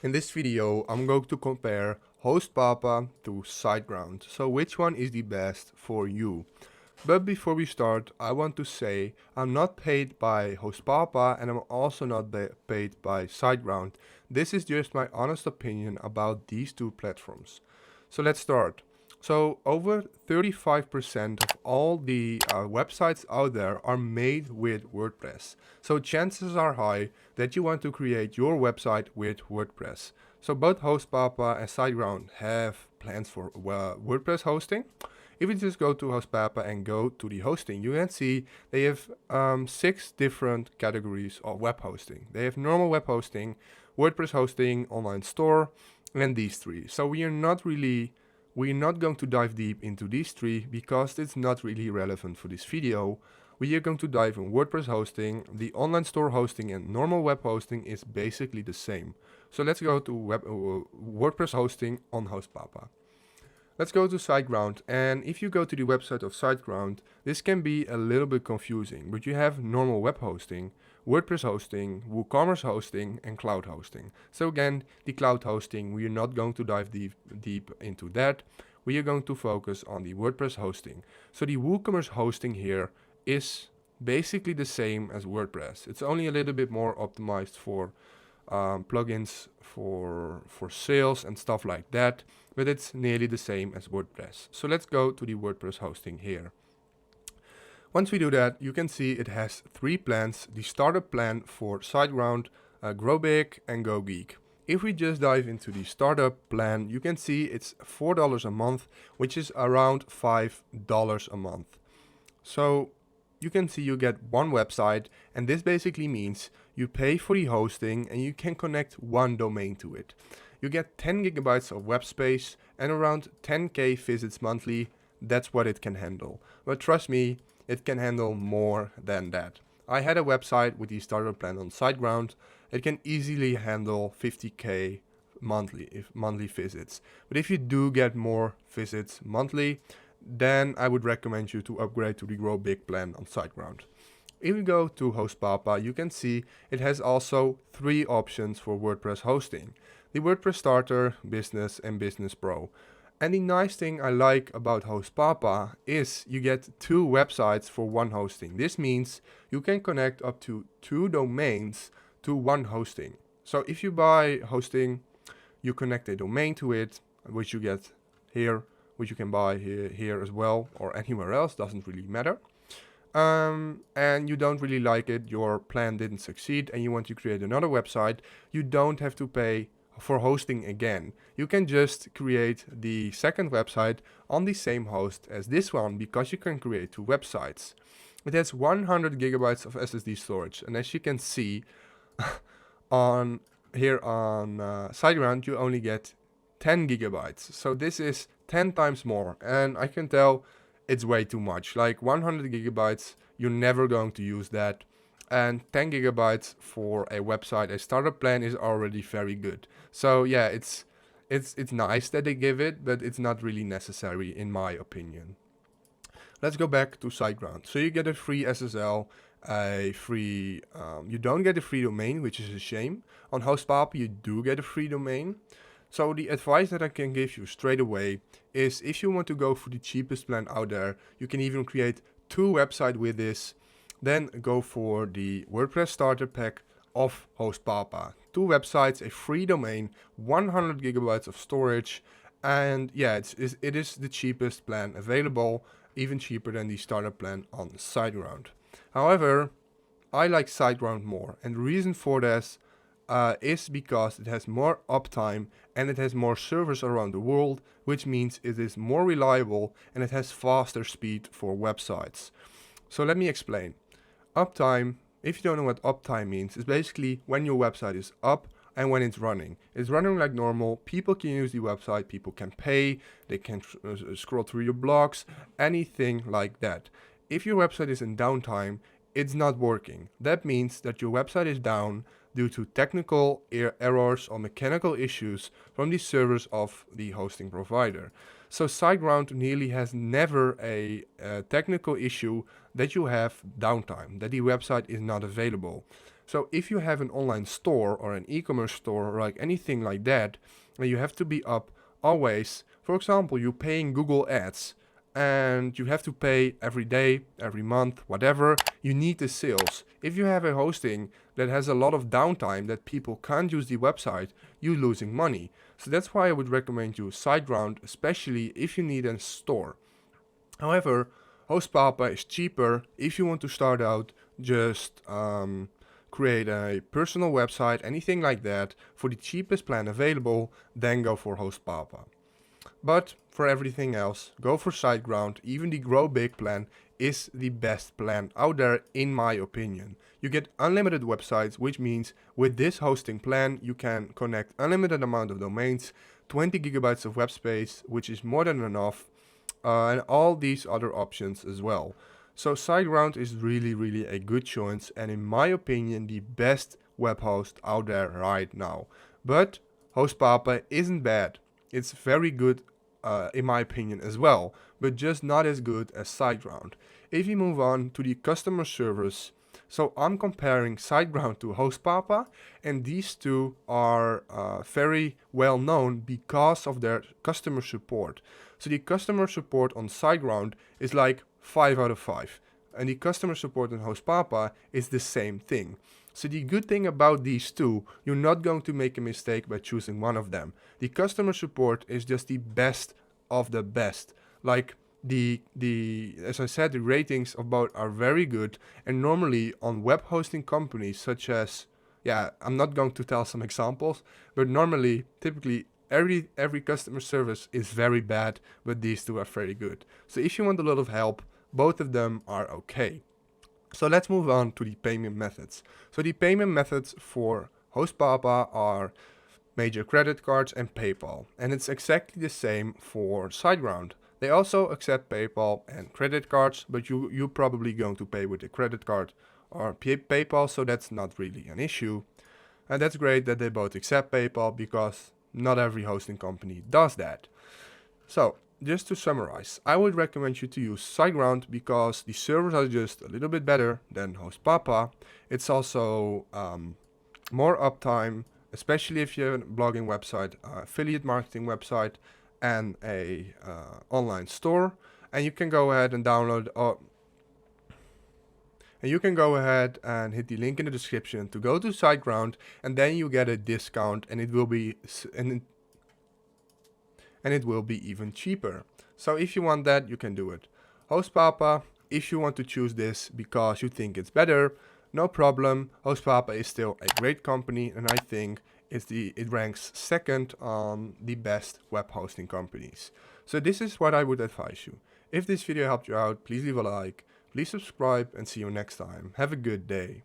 In this video, I'm going to compare Hostpapa to Siteground. So which one is the best for you? But before we start, I want to say I'm not paid by Hostpapa and I'm also not paid by Siteground. This is just my honest opinion about these two platforms. So let's start. So over 35% of all the websites out there are made with WordPress. So chances are high that you want to create your website with WordPress. So both Hostpapa and Siteground have plans for WordPress hosting. If you just go to Hostpapa and go to the hosting, you can see they have 6 different categories of web hosting. They have normal web hosting, WordPress hosting, online store, and these 3. So we're not going to dive deep into these 3 because it's not really relevant for this video. We are going to dive in WordPress hosting. The online store hosting and normal web hosting is basically the same. So let's go to WordPress hosting on Hostpapa. Let's go to Siteground, and if you go to the website of Siteground, this can be a little bit confusing, but you have normal web hosting, WordPress hosting, WooCommerce hosting, and cloud hosting. So again, the cloud hosting, we are not going to dive deep into that. We are going to focus on the WordPress hosting. So the WooCommerce hosting here is basically the same as WordPress. It's only a little bit more optimized for plugins for sales and stuff like that, but it's nearly the same as WordPress. So let's go to the WordPress hosting here. Once we do that, you can see it has 3 plans. The startup plan for Siteground, Grow Big, and Go Geek. If we just dive into the startup plan, you can see it's $4 a month, which is around $5 a month. So you can see you get one website, and this basically means you pay for the hosting and you can connect one domain to it. You get 10 gigabytes of web space and around 10k visits monthly. That's what it can handle. But trust me, it can handle more than that. I had a website with the starter plan on Siteground. It can easily handle 50k monthly visits. But if you do get more visits monthly, then I would recommend you to upgrade to the Grow Big plan on Siteground. If you go to Hostpapa, you can see it has also 3 options for WordPress hosting. The WordPress Starter, Business, and Business Pro. And the nice thing I like about Hostpapa is you get 2 websites for one hosting. This means you can connect up to 2 domains to one hosting. So if you buy hosting, you connect a domain to it, which you get here, which you can buy here as well, or anywhere else, doesn't really matter. And you don't really like it, your plan didn't succeed, and you want to create another website, you don't have to pay for hosting again. You can just create the second website on the same host as this one, because you can create 2 websites. It has 100 gigabytes of SSD storage, and as you can see on Siteground, you only get 10 gigabytes. So this is 10 times more, and I can tell it's way too much. Like 100 gigabytes, you're never going to use that. And 10 gigabytes for a website, a startup plan, is already very good. So yeah, it's nice that they give it, but it's not really necessary in my opinion. Let's go back to Siteground. So you get a free SSL, you don't get a free domain, which is a shame. On Hostpapa, you do get a free domain. So the advice that I can give you straight away is, if you want to go for the cheapest plan out there, you can even create 2 websites with this. Then go for the WordPress starter pack of Hostpapa. 2 websites, a free domain, 100 gigabytes of storage, and yeah, it is the cheapest plan available, even cheaper than the starter plan on Siteground. However, I like Siteground more, and the reason for this is because it has more uptime and it has more servers around the world, which means it is more reliable and it has faster speed for websites. So let me explain. Uptime, if you don't know what uptime means, is basically when your website is up and when it's running. It's running like normal, people can use the website, people can pay, they can scroll through your blogs, anything like that. If your website is in downtime, it's not working. That means that your website is down due to technical errors or mechanical issues from the servers of the hosting provider. So Siteground nearly has never a technical issue that you have downtime, that the website is not available. So if you have an online store or an e-commerce store or like anything like that, and you have to be up always, for example, you're paying Google Ads and you have to pay every day, every month, whatever, you need the sales. If you have a hosting that has a lot of downtime that people can't use the website, you're losing money. So that's why I would recommend you Siteground, especially if you need a store. However, Hostpapa is cheaper if you want to start out. Just create a personal website, anything like that, for the cheapest plan available, then go for Hostpapa. But for everything else, go for Siteground. Even the Grow Big plan is the best plan out there in my opinion. You get unlimited websites, which means with this hosting plan you can connect unlimited amount of domains, 20 gigabytes of web space, which is more than enough, and all these other options as well. So Siteground is really a good choice, and in my opinion the best web host out there right now. But Hostpapa isn't bad. It's very good in my opinion as well, but just not as good as Siteground. If you move on to the customer service, so I'm comparing Siteground to Hostpapa, and these two are very well known because of their customer support. So the customer support on Siteground is like 5 out of 5, and the customer support on Hostpapa is the same thing. So the good thing about these two, you're not going to make a mistake by choosing one of them. The customer support is just the best of the best. Like the as I said, the ratings of both are very good, and normally on web hosting companies such as, yeah, I'm not going to tell some examples, but normally, typically every customer service is very bad, but these two are very good. So if you want a lot of help, both of them are okay. So let's move on to the payment methods. So the payment methods for Hostpapa are major credit cards and PayPal, and it's exactly the same for Siteground. They also accept PayPal and credit cards, but you're probably going to pay with a credit card or PayPal, so that's not really an issue. And that's great that they both accept PayPal, because not every hosting company does that. So just to summarize, I would recommend you to use Siteground because the servers are just a little bit better than Hostpapa. It's also more uptime, especially if you have a blogging website, affiliate marketing website, and a online store. And you can go ahead and download and you can go ahead and hit the link in the description to go to Siteground, and then you get a discount, and it will be even cheaper. So if you want that, you can do it. Hostpapa, if you want to choose this because you think it's better, no problem. Hostpapa is still a great company, and I think it ranks second on the best web hosting companies. So this is what I would advise you. If this video helped you out, please leave a like, please subscribe, and see you next time. Have a good day.